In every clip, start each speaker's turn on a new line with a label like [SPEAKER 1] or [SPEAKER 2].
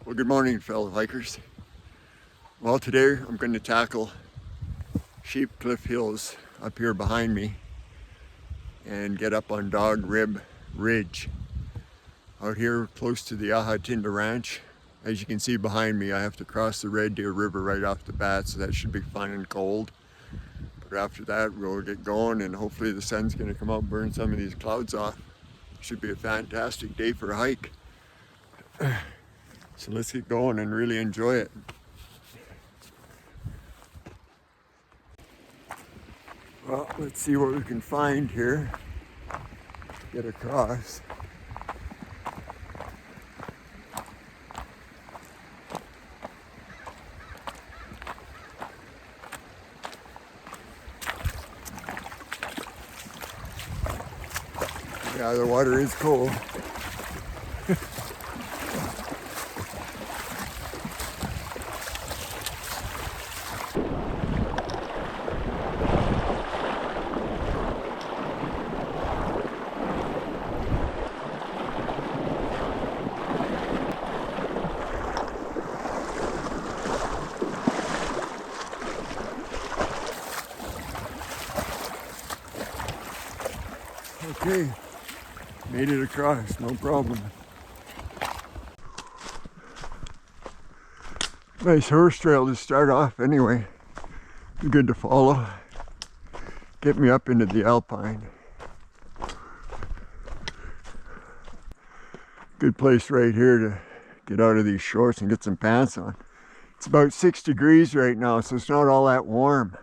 [SPEAKER 1] Well, good morning, fellow hikers. Well, today I'm going to tackle Sheep Cliff Hills up here behind me and get up on Dogrib Ridge out here close to the Ahatinda Ranch. As you can see behind me, I have to cross the Red Deer River right off the bat, so that should be fun and cold. But after that, we'll get going and hopefully the sun's going to come out and burn some of these clouds off. Should be a fantastic day for a hike. So let's get going and really enjoy it. Well, let's see what we can find here. Get across. Yeah, the water is cold. Okay, made it across, no problem. Nice horse trail to start off anyway. Good to follow. Get me up into the alpine. Good place right here to get out of these shorts and get some pants on. It's about 6 degrees right now, so it's not all that warm.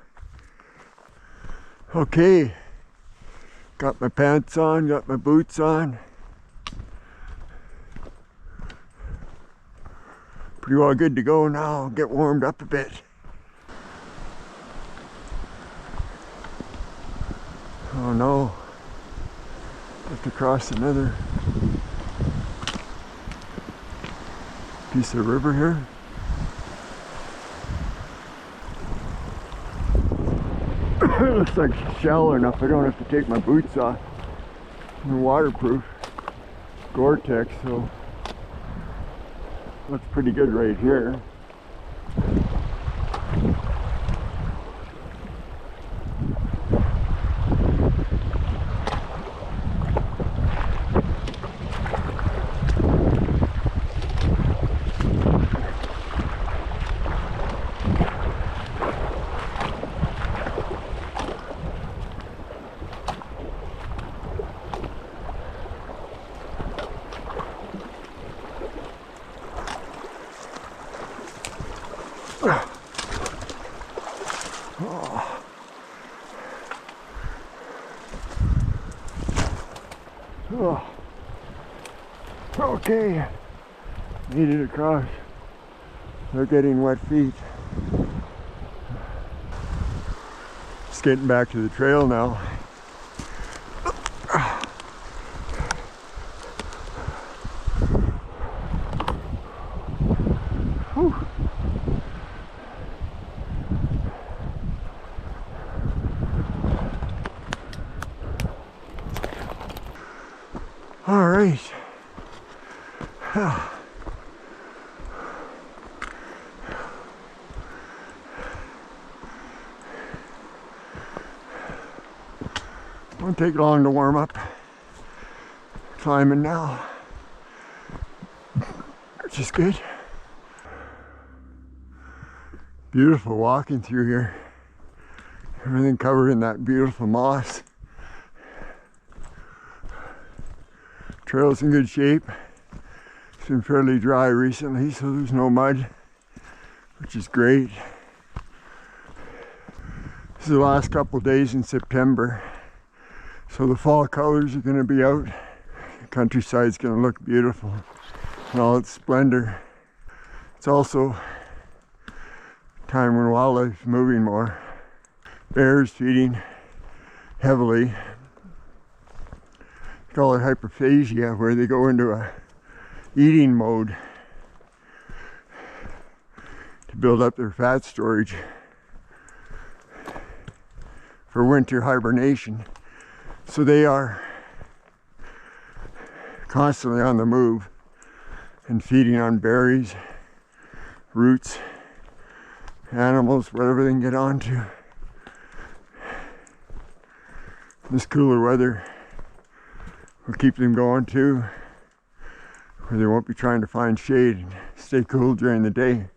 [SPEAKER 1] Okay. Got my pants on, got my boots on. Pretty well good to go now. Get warmed up a bit. Oh no. Have to cross another piece of river here. It looks like shallow enough I don't have to take my boots off. They're waterproof. Gore-Tex, so looks pretty good right here. Oh. Okay, made it across. They're getting wet feet. Just getting back to the trail now. Whew. All right. Won't take long to warm up. Climbing now, which is good. Beautiful walking through here. Everything covered in that beautiful moss. Trail's in good shape. It's been fairly dry recently, so there's no mud, which is great. This is the last couple of days in September, so the fall colors are going to be out. The countryside's going to look beautiful in all its splendor. It's also time when wildlife's moving more. Bears feeding heavily. They call it hyperphagia, where they go into a eating mode to build up their fat storage for winter hibernation. So they are constantly on the move and feeding on berries roots, animals, whatever they can get onto. This cooler weather will keep them going too, where they won't be trying to find shade and stay cool during the day.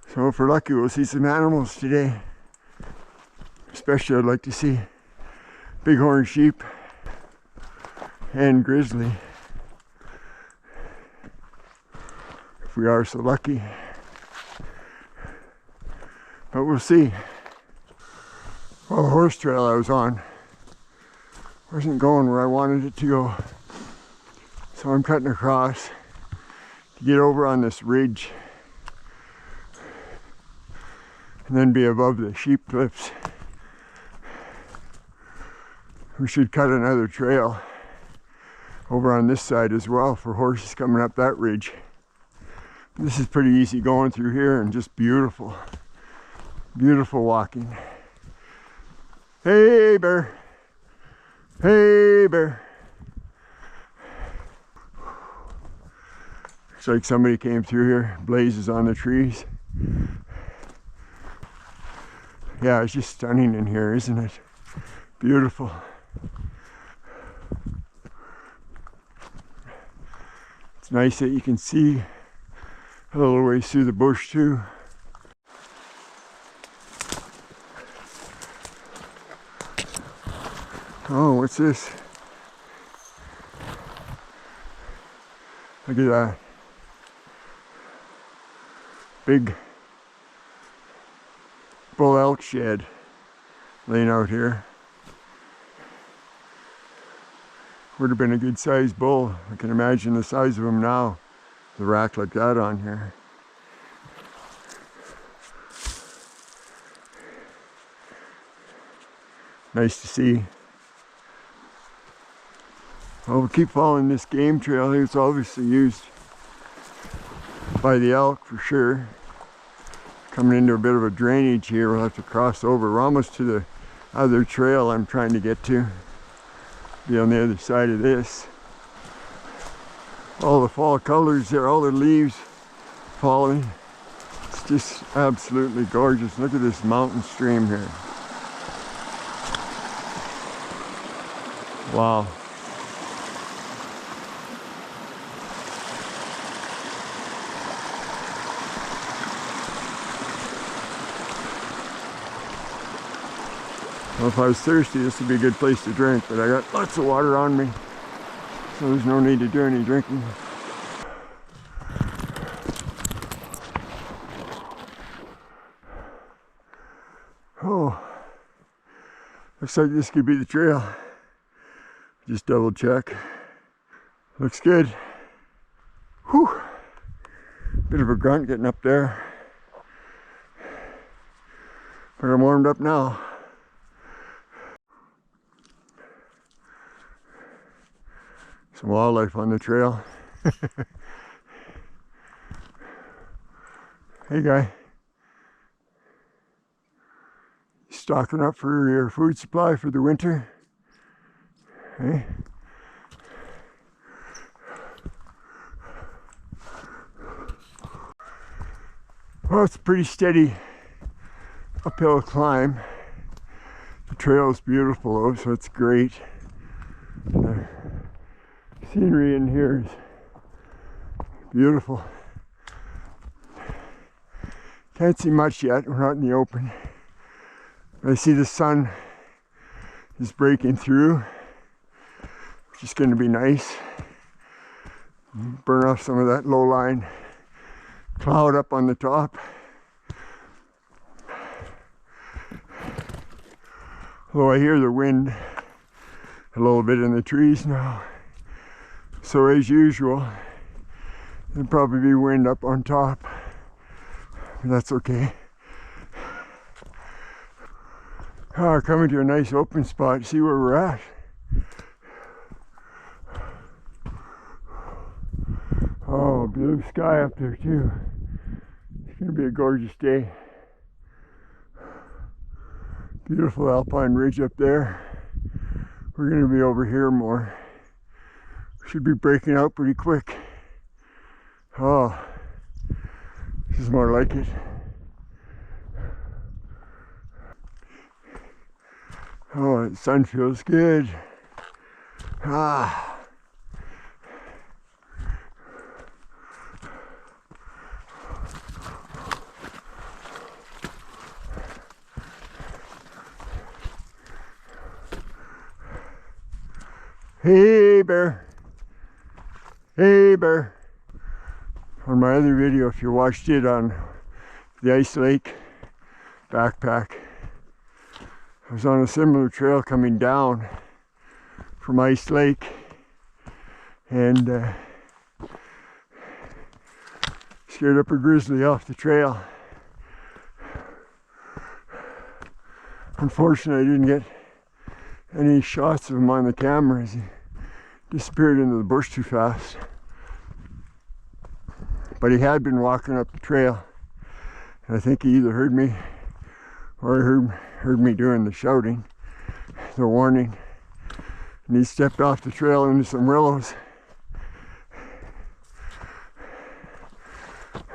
[SPEAKER 1] So if we're lucky, we'll see some animals today. Especially I'd like to see bighorn sheep and grizzly, if we are so lucky. But we'll see. Well, the horse trail I was on wasn't going where I wanted it to go. So I'm cutting across to get over on this ridge and then be above the sheep cliffs. We should cut another trail over on this side as well for horses coming up that ridge. This is pretty easy going through here and just beautiful, beautiful walking. Hey bear, hey bear. Looks like somebody came through here, blazes on the trees. Yeah, it's just stunning in here, isn't it? Beautiful. It's nice that you can see a little ways through the bush too. Oh, what's this? Look at that. Big bull elk shed laying out here. Would have been a good sized bull. I can imagine the size of him now. The rack like that on here. Nice to see. Well, we'll keep following this game trail here. It's obviously used by the elk for sure. Coming into a bit of a drainage here, we'll have to cross over. We're almost to the other trail I'm trying to get to. Be on the other side of this. All the fall colors there, all the leaves falling. It's just absolutely gorgeous. Look at this mountain stream here. Wow. Well, if I was thirsty, this would be a good place to drink, but I got lots of water on me, so there's no need to do any drinking. Oh, looks like this could be the trail. Just double check. Looks good. Whew. Bit of a grunt getting up there, but I'm warmed up now. Some wildlife on the trail. Hey guy. Stocking up for your food supply for the winter. Hey. Well, it's a pretty steady uphill climb. The trail is beautiful though, so it's great. The scenery in here is beautiful. Can't see much yet, we're not in the open. I see the sun is breaking through, which is going to be nice. Burn off some of that low-lying cloud up on the top. Although I hear the wind a little bit in the trees now. So as usual, there'll probably be wind up on top. But that's okay. Coming to a nice open spot, see where we're at. Oh, blue sky up there too. It's going to be a gorgeous day. Beautiful alpine ridge up there. We're going to be over here more. Should be breaking out pretty quick. Oh, This is more like it. Oh, the sun feels good. Ah. Hey bear. Hey bear. On my other video, if you watched it on the Ice Lake backpack, I was on a similar trail coming down from Ice Lake and scared up a grizzly off the trail. Unfortunately, I didn't get any shots of him on the camera as he disappeared into the bush too fast. But he had been walking up the trail, and I think he either heard me or heard me doing the shouting, the warning, and he stepped off the trail into some willows.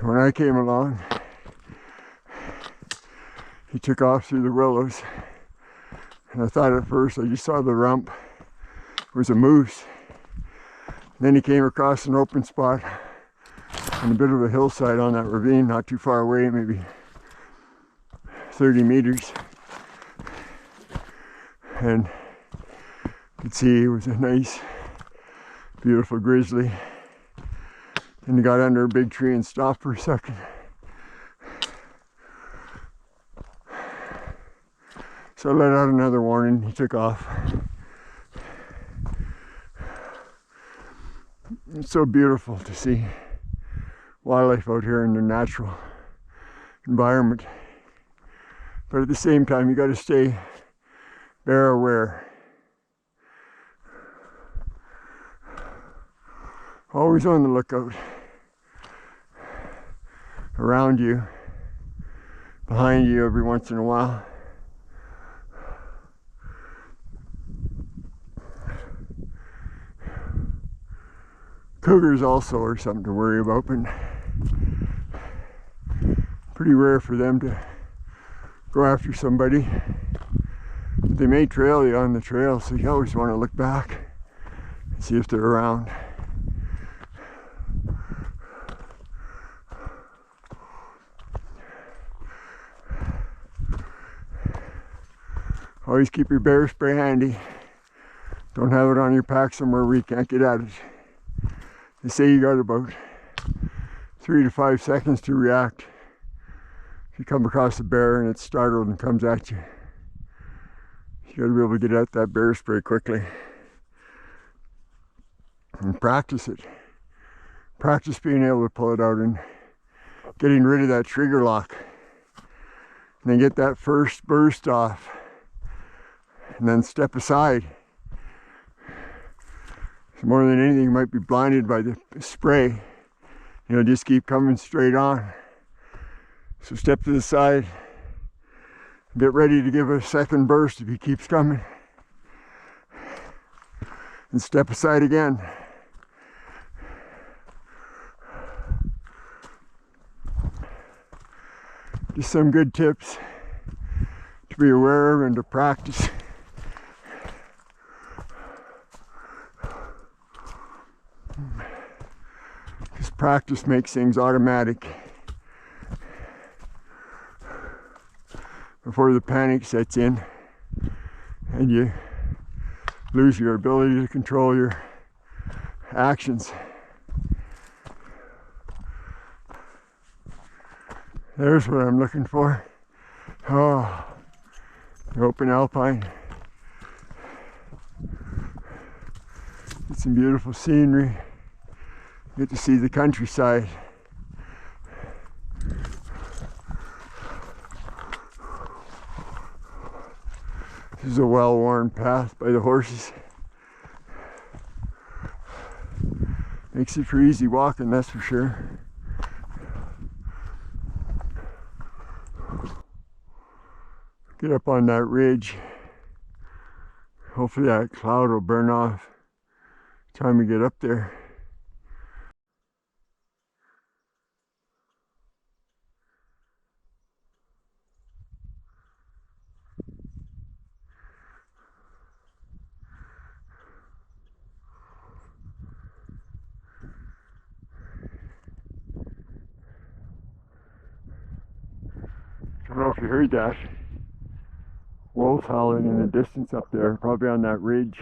[SPEAKER 1] When I came along, he took off through the willows, and I thought at first I just saw the rump. It was a moose. And then he came across an open spot on a bit of a hillside on that ravine, not too far away, maybe 30 meters. And you could see it was a nice, beautiful grizzly. And he got under a big tree and stopped for a second. So I let out another warning, he took off. It's so beautiful to see wildlife out here in their natural environment. But at the same time, you got to stay bear aware. Always on the lookout. Around you, behind you every once in a while. Cougars also are something to worry about, but pretty rare for them to go after somebody. They may trail you on the trail, so you always want to look back and see if they're around. Always keep your bear spray handy. Don't have it on your pack somewhere where you can't get at it. They say you got about 3 to 5 seconds to react. If you come across a bear and it's startled and comes at you, you got to be able to get at that bear spray quickly. And practice it. Practice being able to pull it out and getting rid of that trigger lock. And then get that first burst off. And then step aside. More than anything, you might be blinded by the spray. You know, just keep coming straight on. So step to the side. Get ready to give a second burst if he keeps coming. And step aside again. Just some good tips to be aware of and to practice. Because practice makes things automatic before the panic sets in and you lose your ability to control your actions. There's what I'm looking for. Oh, the open alpine. Get some beautiful scenery. Get to see the countryside. This is a well-worn path by the horses. Makes it for easy walking, that's for sure. Get up on that ridge. Hopefully that cloud will burn off by the time we get up there. if you heard that. Wolves howling in the distance up there, probably on that ridge.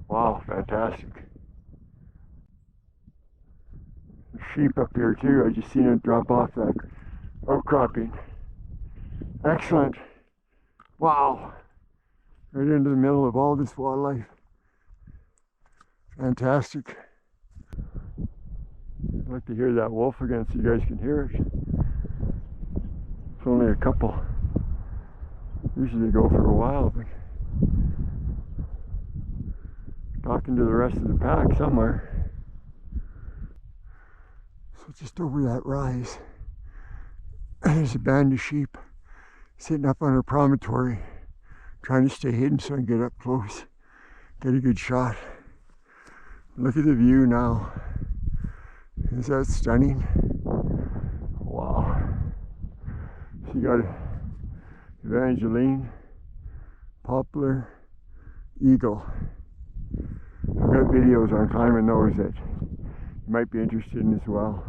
[SPEAKER 1] Wow, fantastic. Sheep up here too. I just seen it drop off that outcropping. Excellent. Wow. Right into the middle of all this wildlife. Fantastic. I'd like to hear that wolf again so you guys can hear it. It's only a couple. Usually they go for a while, but talking to the rest of the pack somewhere. So just over that rise, there's a band of sheep sitting up on a promontory, trying to stay hidden so I can get up close, get a good shot. Look at the view now. Is that stunning? Wow. So you got Evangeline, Poplar, Eagle. I've got videos on climbing those that you might be interested in as well.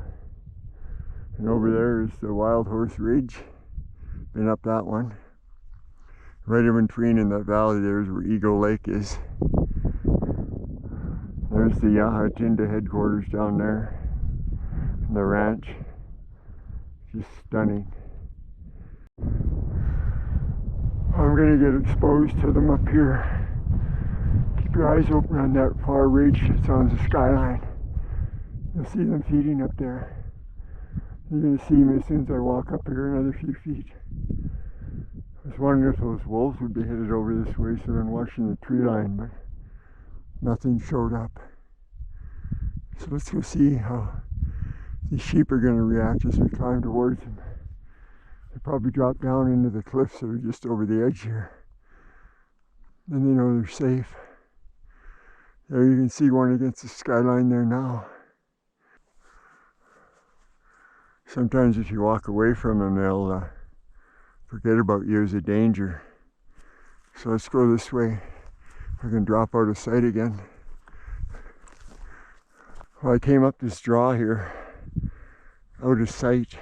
[SPEAKER 1] And over there is the Wild Horse Ridge. Been up that one. Right in between in that valley there's where Eagle Lake is. There's the Yahatinda headquarters down there. And the ranch. Just stunning. I'm gonna get exposed to them up here. Keep your eyes open on that far ridge that's on the skyline. You'll see them feeding up there. You're gonna see them as soon as I walk up here another few feet. I was wondering if those wolves would be headed over this way, so I'm watching the tree line, but nothing showed up. So let's go see how these sheep are gonna react as we climb towards them. They probably drop down into the cliffs that are just over the edge here. Then they know they're safe. There you can see one against the skyline there now. Sometimes if you walk away from them, they'll forget about you as a danger. So let's go this way. I can drop out of sight again. Well, I came up this draw here, out of sight.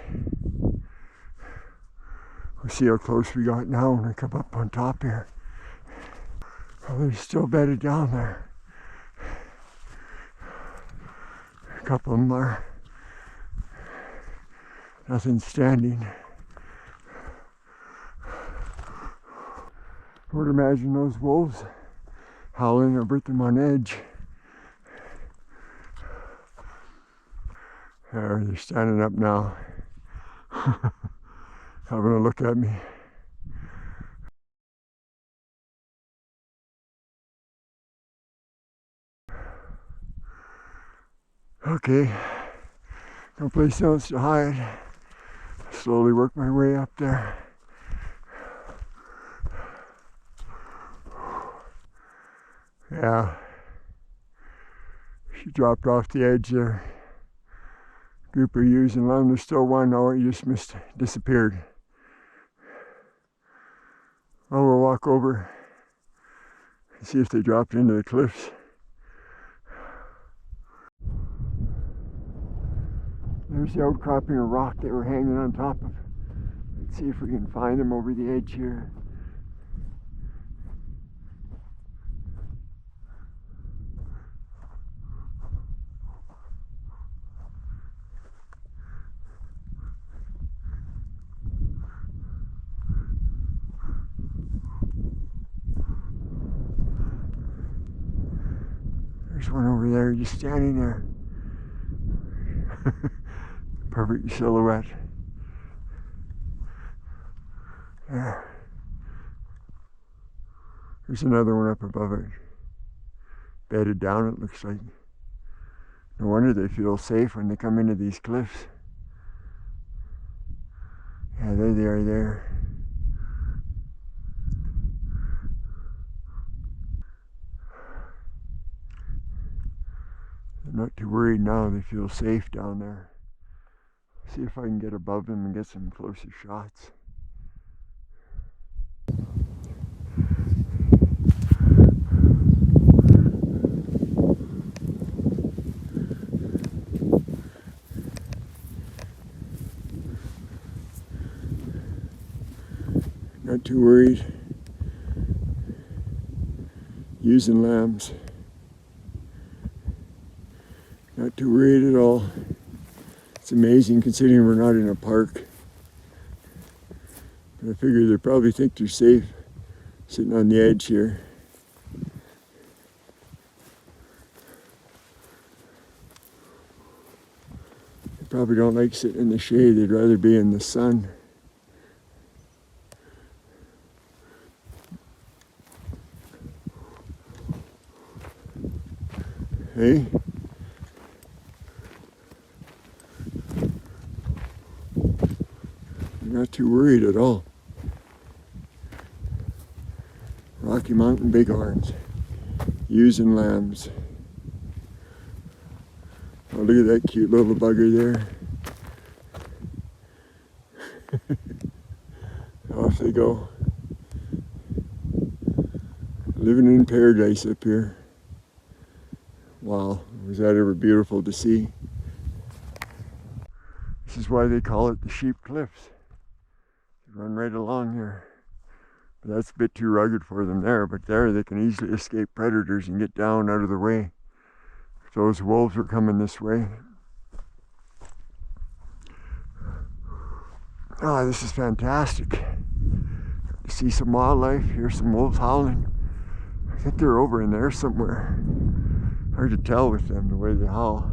[SPEAKER 1] We'll see how close we got now when I come up on top here. Well, they're still bedded down there. A couple of them are. Nothing standing. I would imagine those wolves howling or put them on edge. There, they're standing up now. Having a look at me. Okay, no place else to hide. Slowly work my way up there. Yeah, she dropped off the edge there. Group of ewes and lamb. There's still one. Oh, he just disappeared. Well, we'll walk over and see if they dropped into the cliffs. There's the outcropping of rock they were hanging on top of. Let's see if we can find them over the edge here. There's one over there just standing there. Perfect silhouette. There. There's another one up above it. Bedded down, it looks like. No wonder they feel safe when they come into these cliffs. Yeah, there they are there. They're not too worried now, they feel safe down there. See if I can get above them and get some closer shots. too worried. Using lambs. Not too worried at all. It's amazing considering we're not in a park. But I figure they probably think they're safe sitting on the edge here. They probably don't like sitting in the shade. They'd rather be in the sun. Hey? Not too worried at all. Rocky Mountain bighorns, using lambs. Oh, look at that cute little bugger there. Off they go. Living in paradise up here. Wow, was that ever beautiful to see. This is why they call it the Sheep Cliffs. Run right along here. But that's a bit too rugged for them there, but there they can easily escape predators and get down out of the way. If those wolves are coming this way. Oh, this is fantastic. To see some wildlife, hear some wolves howling. I think they're over in there somewhere. Hard to tell with them the way they howl.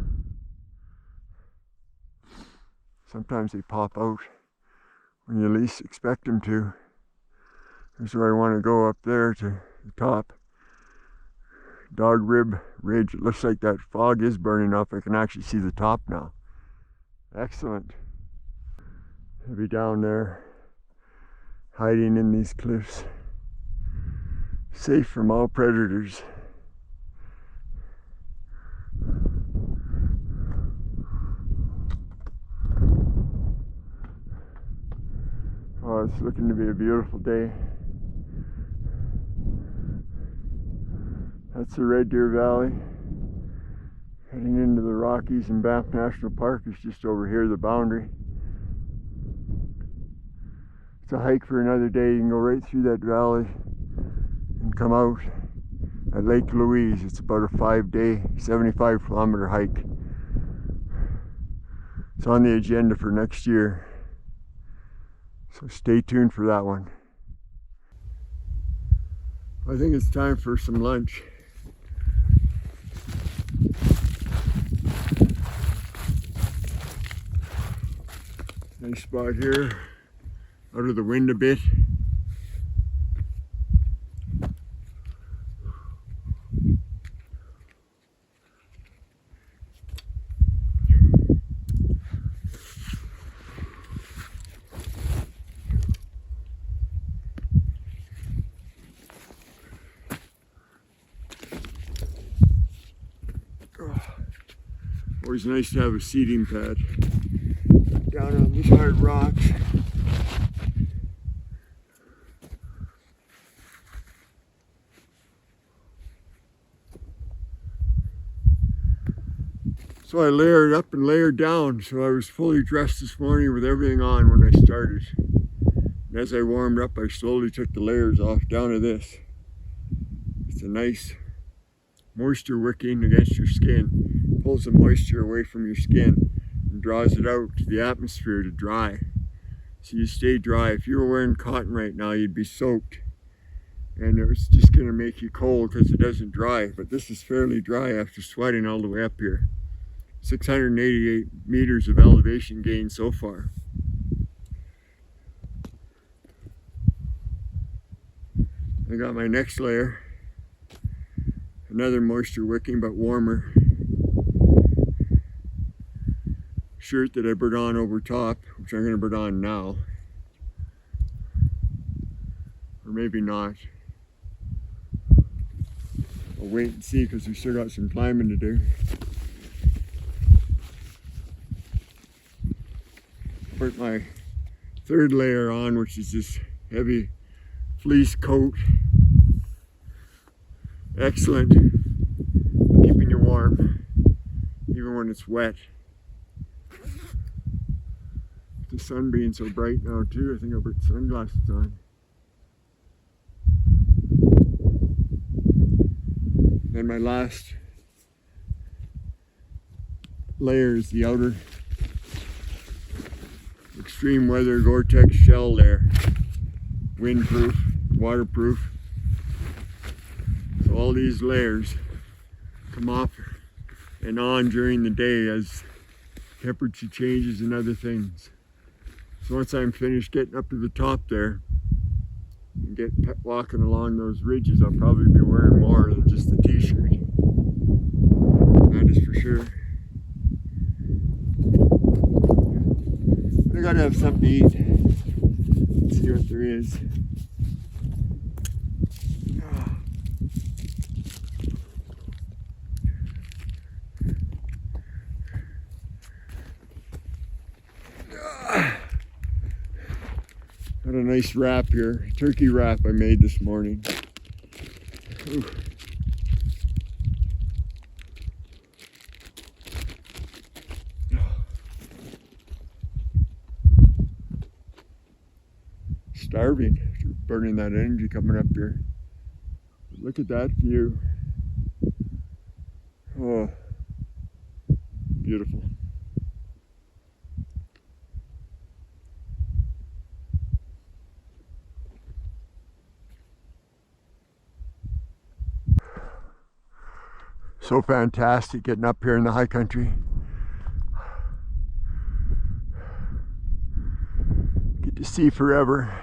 [SPEAKER 1] Sometimes they pop out when you least expect them to. That's where I want to go, up there to the top. Dogrib Ridge. It looks like that fog is burning up. I can actually see the top now. Excellent. I'll be down there, hiding in these cliffs. Safe from all predators. Oh, it's looking to be a beautiful day. That's the Red Deer Valley. Heading into the Rockies, and Banff National Park is just over here, the boundary. It's a hike for another day. You can go right through that valley and come out at Lake Louise. It's about a 5-day, 75-kilometer hike. It's on the agenda for next year. So stay tuned for that one. I think it's time for some lunch. Nice spot here, out of the wind a bit. Always nice to have a seating pad down on these hard rocks. So I layered up and layered down, so I was fully dressed this morning with everything on when I started. And as I warmed up, I slowly took the layers off down to this. It's a nice moisture wicking against your skin. Pulls the moisture away from your skin and draws it out to the atmosphere to dry. So you stay dry. If you were wearing cotton right now, you'd be soaked. And it's just gonna make you cold because it doesn't dry. But this is fairly dry after sweating all the way up here. 688 meters of elevation gain so far. I got my next layer. Another moisture wicking but warmer shirt that I put on over top, which I'm going to put on now. Or maybe not. I'll wait and see because we still got some climbing to do. Put my third layer on, which is this heavy fleece coat. Excellent, keeping you warm, even when it's wet. The sun being so bright now too, I think I'll put sunglasses on. And my last layer is the outer extreme weather Gore-Tex shell there. Windproof, waterproof. So all these layers come off and on during the day as temperature changes and other things. So once I'm finished getting up to the top there and walking along those ridges, I'll probably be wearing more than just the t-shirt. That is for sure. I gotta have something to eat. Let's see what there is. Got a nice wrap here, turkey wrap I made this morning. Ooh. Starving after burning that energy coming up here. Look at that view. Oh, beautiful. So fantastic getting up here in the high country. Get to see forever.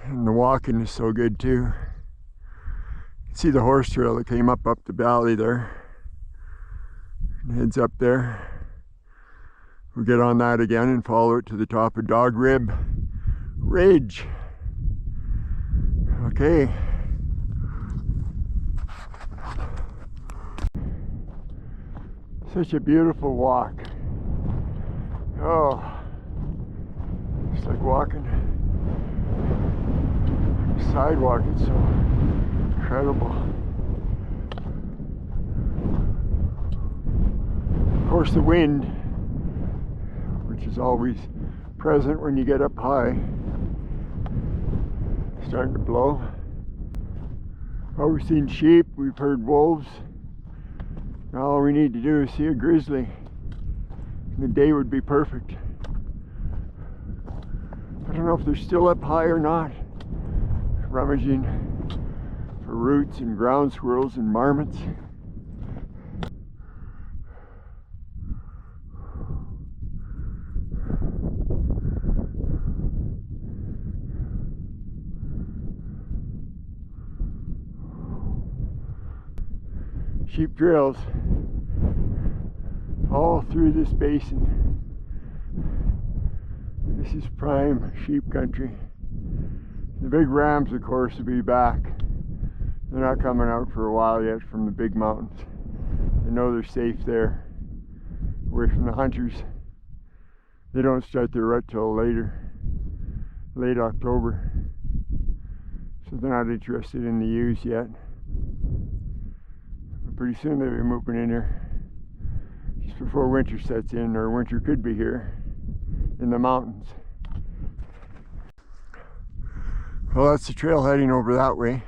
[SPEAKER 1] And the walking is so good too. You can see the horse trail that came up the valley there. And heads up there. We'll get on that again and follow it to the top of Dogrib Ridge. Okay. Such a beautiful walk. Oh, it's like walking sidewalk. It's so incredible. Of course, the wind, which is always present when you get up high, starting to blow. Well, we've seen sheep, we've heard wolves. Now all we need to do is see a grizzly. The day would be perfect. I don't know if they're still up high or not. Rummaging for roots and ground squirrels and marmots. Sheep trails all through this basin. This is prime sheep country. The big rams, of course, will be back. They're not coming out for a while yet from the big mountains. They know they're safe there, away from the hunters. They don't start their rut till late October. So they're not interested in the ewes yet. Pretty soon they'll be moving in here, just before winter sets in, or winter could be here in the mountains. Well, that's the trail heading over that way,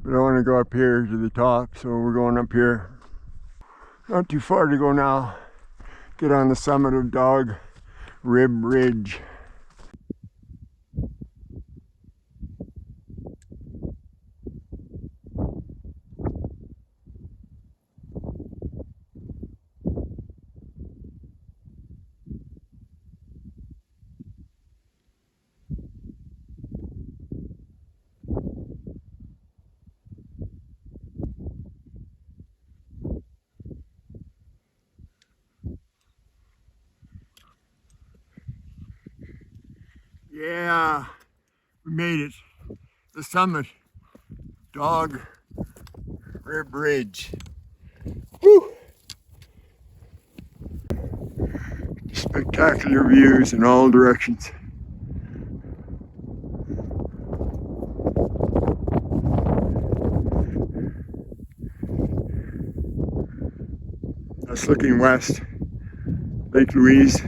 [SPEAKER 1] but I want to go up here to the top, so we're going up here. Not too far to go now. Get on the summit of Dogrib Ridge. Yeah, we made it. The summit, Dogrib Ridge. Woo! Spectacular views in all directions. That's looking west, Lake Louise,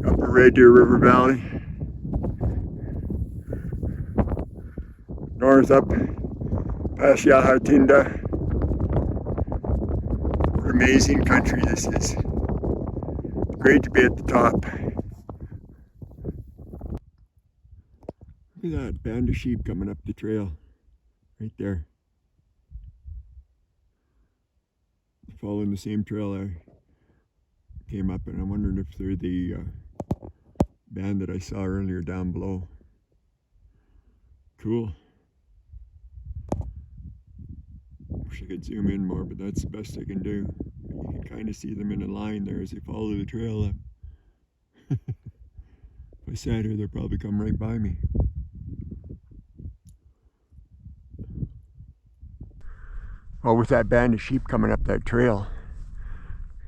[SPEAKER 1] upper Red Deer River Valley. north up past Yahatinda. What amazing country this is. Great to be at the top. Look at that band of sheep coming up the trail. Right there. Following the same trail I came up, and I'm wondering if they're the band that I saw earlier down below. Cool. Wish I could zoom in more, but that's the best I can do. You can kind of see them in a line there as they follow the trail up. If I sat here, they'd probably come right by me. Well, with that band of sheep coming up that trail,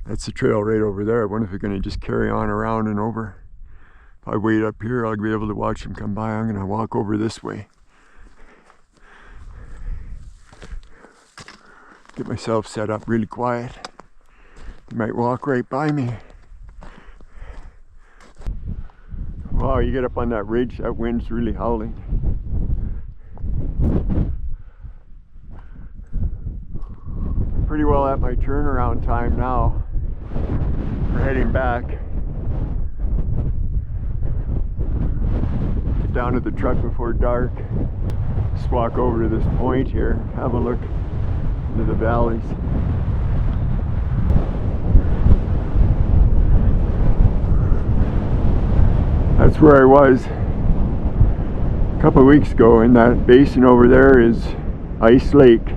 [SPEAKER 1] that's the trail right over there. I wonder if they're going to just carry on around and over. If I wait up here, I'll be able to watch them come by. I'm going to walk over this way. Get myself set up really quiet. They might walk right by me. Wow, you get up on that ridge, that wind's really howling. Pretty well at my turnaround time now. We're heading back. Get down to the truck before dark. Just walk over to this point here, have a look into the valleys. That's where I was a couple of weeks ago. In that basin over there is Ice Lake.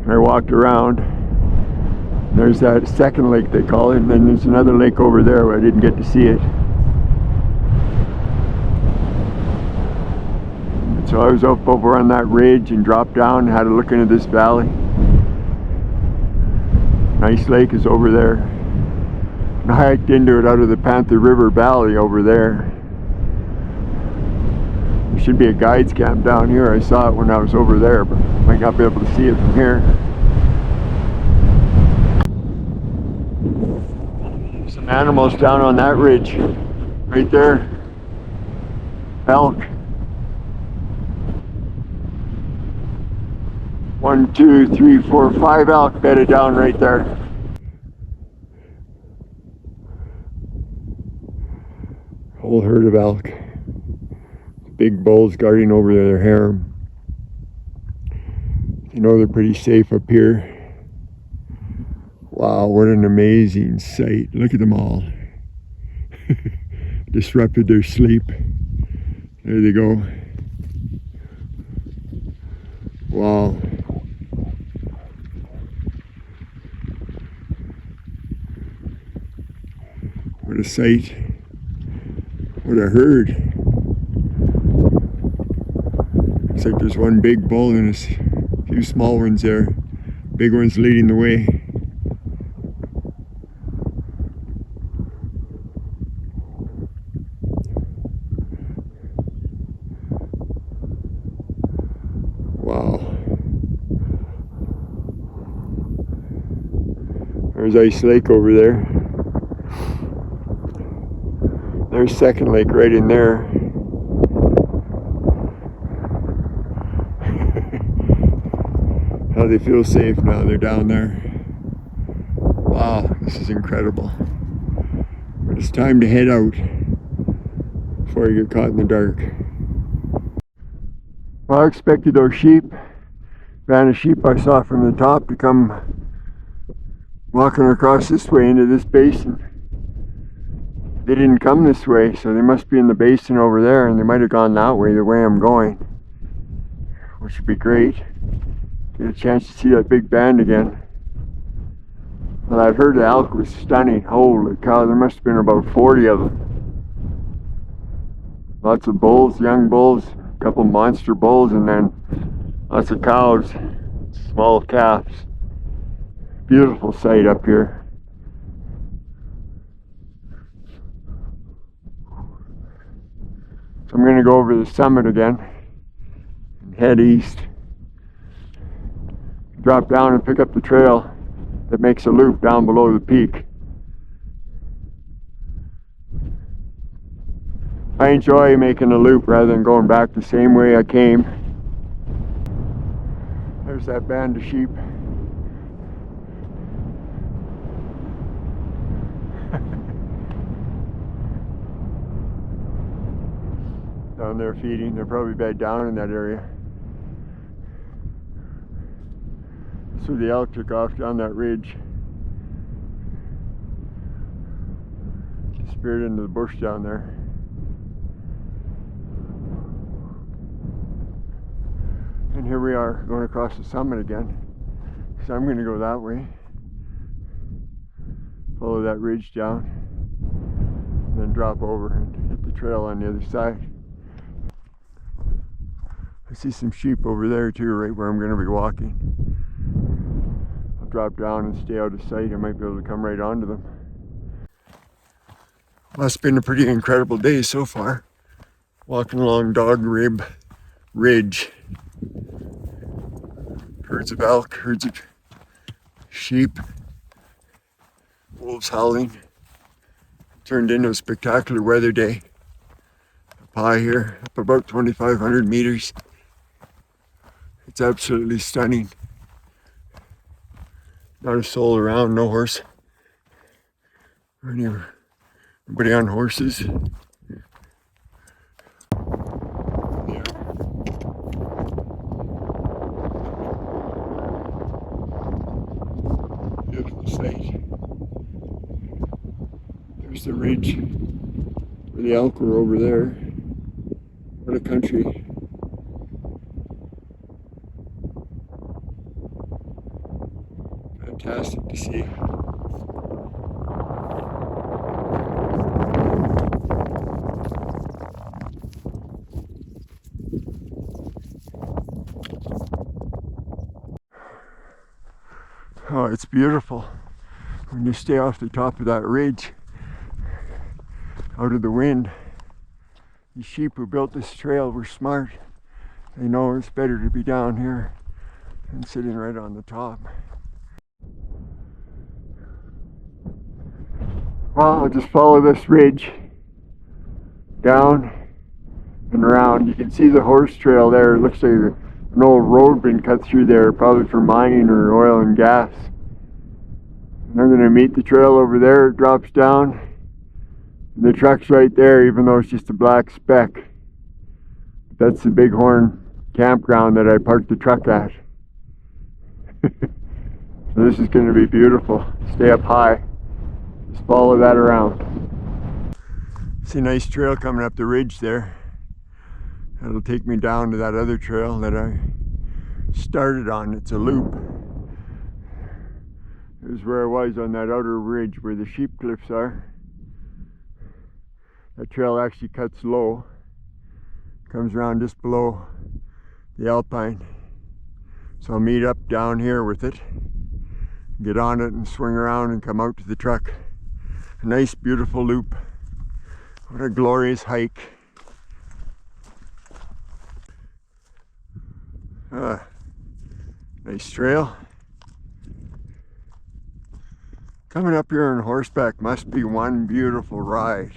[SPEAKER 1] I walked around. There's that second lake they call it, and then there's another lake over there where I didn't get to see it. And so I was up over on that ridge and dropped down and had a look into this valley. Nice lake is over there. And I hiked into it out of the Panther River Valley over there. There should be a guides camp down here. I saw it when I was over there, but I might not be able to see it from here. Some animals down on that ridge. Right there. Elk. 1, 2, 3, 4, 5 elk bedded down right there. Whole herd of elk. Big bulls guarding over their harem. You know they're pretty safe up here. Wow, what an amazing sight. Look at them all. Disrupted their sleep. There they go. Wow. What a sight. What a herd. Looks like there's one big bull and a few small ones there. Big one's leading the way. Wow. There's Ice Lake over there. There's Second Lake right in there. How they feel safe now, they're down there. Wow, this is incredible. But it's time to head out before you get caught in the dark. Well, I expected those sheep, band of sheep I saw from the top, to come walking across this way into this basin. They didn't come this way, so they must be in the basin over there, and they might have gone that way, the way I'm going, which would be great. Get a chance to see that big band again. Well, I've heard the elk was stunning. Holy cow, there must have been about 40 of them. Lots of bulls, young bulls, a couple monster bulls, and then lots of cows, small calves. Beautiful sight up here. So I'm going to go over the summit again and head east. Drop down and pick up the trail that makes a loop down below the peak. I enjoy making a loop rather than going back the same way I came. There's that band of sheep. Down there feeding. They're probably bed down in that area. So the elk took off down that ridge. Disappeared into the bush down there. And here we are going across the summit again. So I'm going to go that way. Follow that ridge down. And then drop over and hit the trail on the other side. I see some sheep over there too, right where I'm going to be walking. I'll drop down and stay out of sight. I might be able to come right onto them. Well, it's been a pretty incredible day so far. Walking along Dogrib Ridge. Herds of elk, herds of sheep, wolves howling. Turned into a spectacular weather day. Up high here, up about 2,500 meters. It's absolutely stunning. Not a soul around, no horse. Or anybody on horses. Beautiful sight. There's the ridge where the elk were over there. What a country. Fantastic to see. Oh, it's beautiful when you stay off the top of that ridge, out of the wind. The sheep who built this trail were smart. They know it's better to be down here than sitting right on the top. Well, I'll just follow this ridge down and around. You can see the horse trail there. It looks like an old road been cut through there, probably for mining or oil and gas. And I'm going to meet the trail over there. It drops down. The truck's right there, even though it's just a black speck. That's the Bighorn campground that I parked the truck at. So this is going to be beautiful. Stay up high. Just follow that around. See a nice trail coming up the ridge there. That'll take me down to that other trail that I started on. It's a loop. Here's where I was on that outer ridge where the sheep cliffs are. That trail actually cuts low. Comes around just below the alpine. So I'll meet up down here with it. Get on it and swing around and come out to the truck. A nice beautiful loop. What a glorious hike. Nice trail. Coming up here on horseback must be one beautiful ride.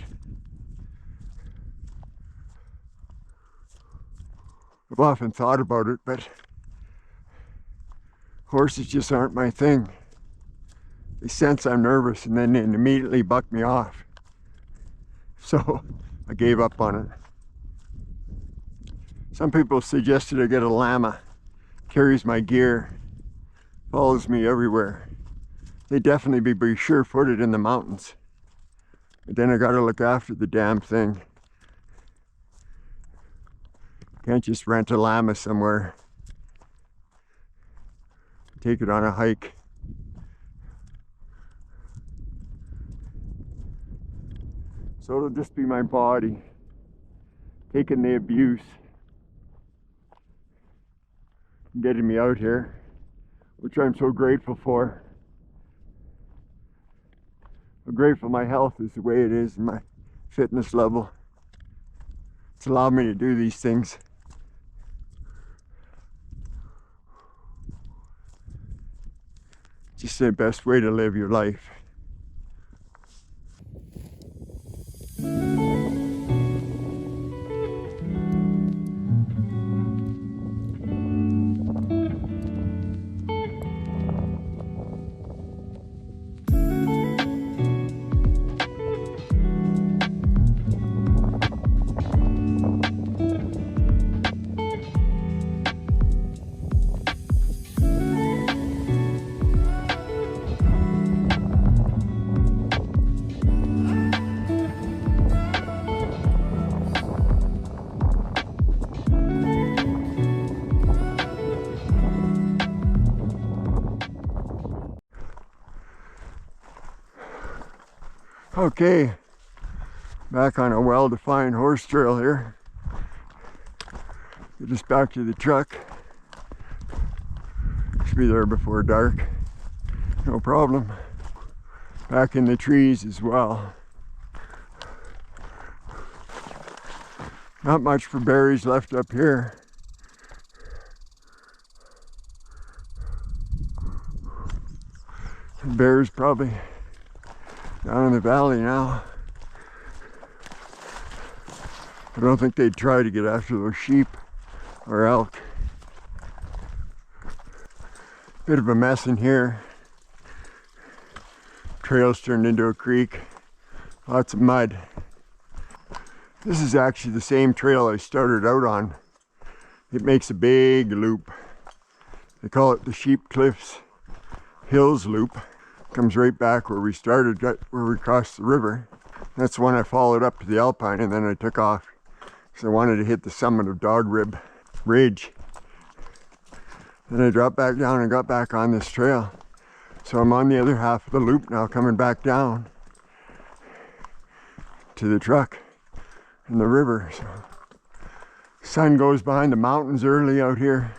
[SPEAKER 1] I've often thought about it, but horses just aren't my thing. They sense I'm nervous and then they immediately buck me off. So I gave up on it. Some people suggested I get a llama. Carries my gear, follows me everywhere. They'd definitely be sure-footed in the mountains. But then I gotta look after the damn thing. Can't just rent a llama somewhere. Take it on a hike. So it'll just be my body taking the abuse, getting me out here, which I'm so grateful for. I'm grateful my health is the way it is and my fitness level. It's allowed me to do these things. Just the best way to live your life. Okay, back on a well-defined horse trail here. Get us back to the truck. Should be there before dark. No problem. Back in the trees as well. Not much for berries left up here. The bears probably down in the valley now. I don't think they'd try to get after those sheep or elk. Bit of a mess in here. Trail's turned into a creek. Lots of mud. This is actually the same trail I started out on. It makes a big loop. They call it the Sheep Cliffs Hills Loop. Comes right back where we started, where we crossed the river. That's when I followed up to the Alpine, and then I took off because I wanted to hit the summit of Dogrib Ridge. Then I dropped back down and got back on this trail. So I'm on the other half of the loop now, coming back down to the truck and the river. So sun goes behind the mountains early out here,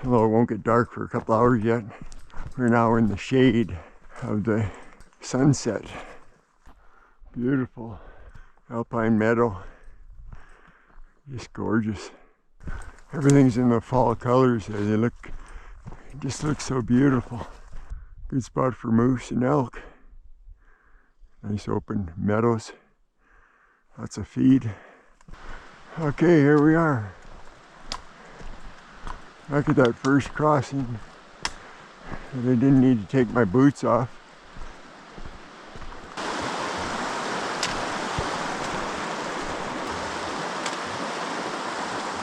[SPEAKER 1] although it won't get dark for a couple hours yet. We're now in the shade of the sunset. Beautiful alpine meadow, just gorgeous. Everything's in the fall colors there. They just look so beautiful. Good spot for moose and elk. Nice open meadows. Lots of feed. Okay, here we are. Back at that first crossing. And I didn't need to take my boots off.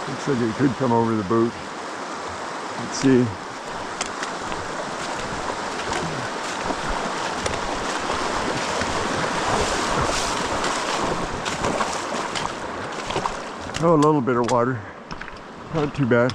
[SPEAKER 1] Looks like it could come over the boot. Let's see. Oh, a little bit of water. Not too bad.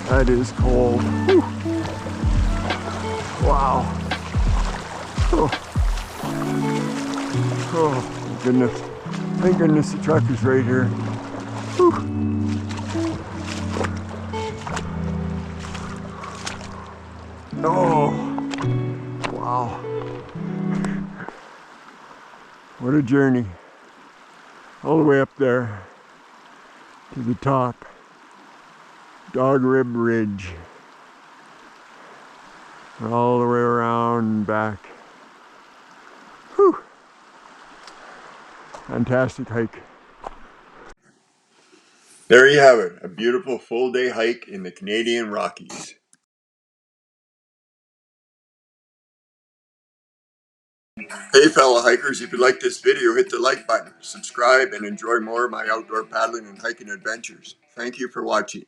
[SPEAKER 1] That is cold. Whew. Wow. Oh. Oh, my goodness. Thank goodness the truck is right here. Whew. Oh, wow. What a journey. All the way up there to the top. Dogrib Ridge. All the way around and back. Whew. Fantastic hike. There you have it, a beautiful full day hike in the Canadian Rockies. Hey fellow hikers, if you like this video, hit the like button, subscribe, and enjoy more of my outdoor paddling and hiking adventures. Thank you for watching.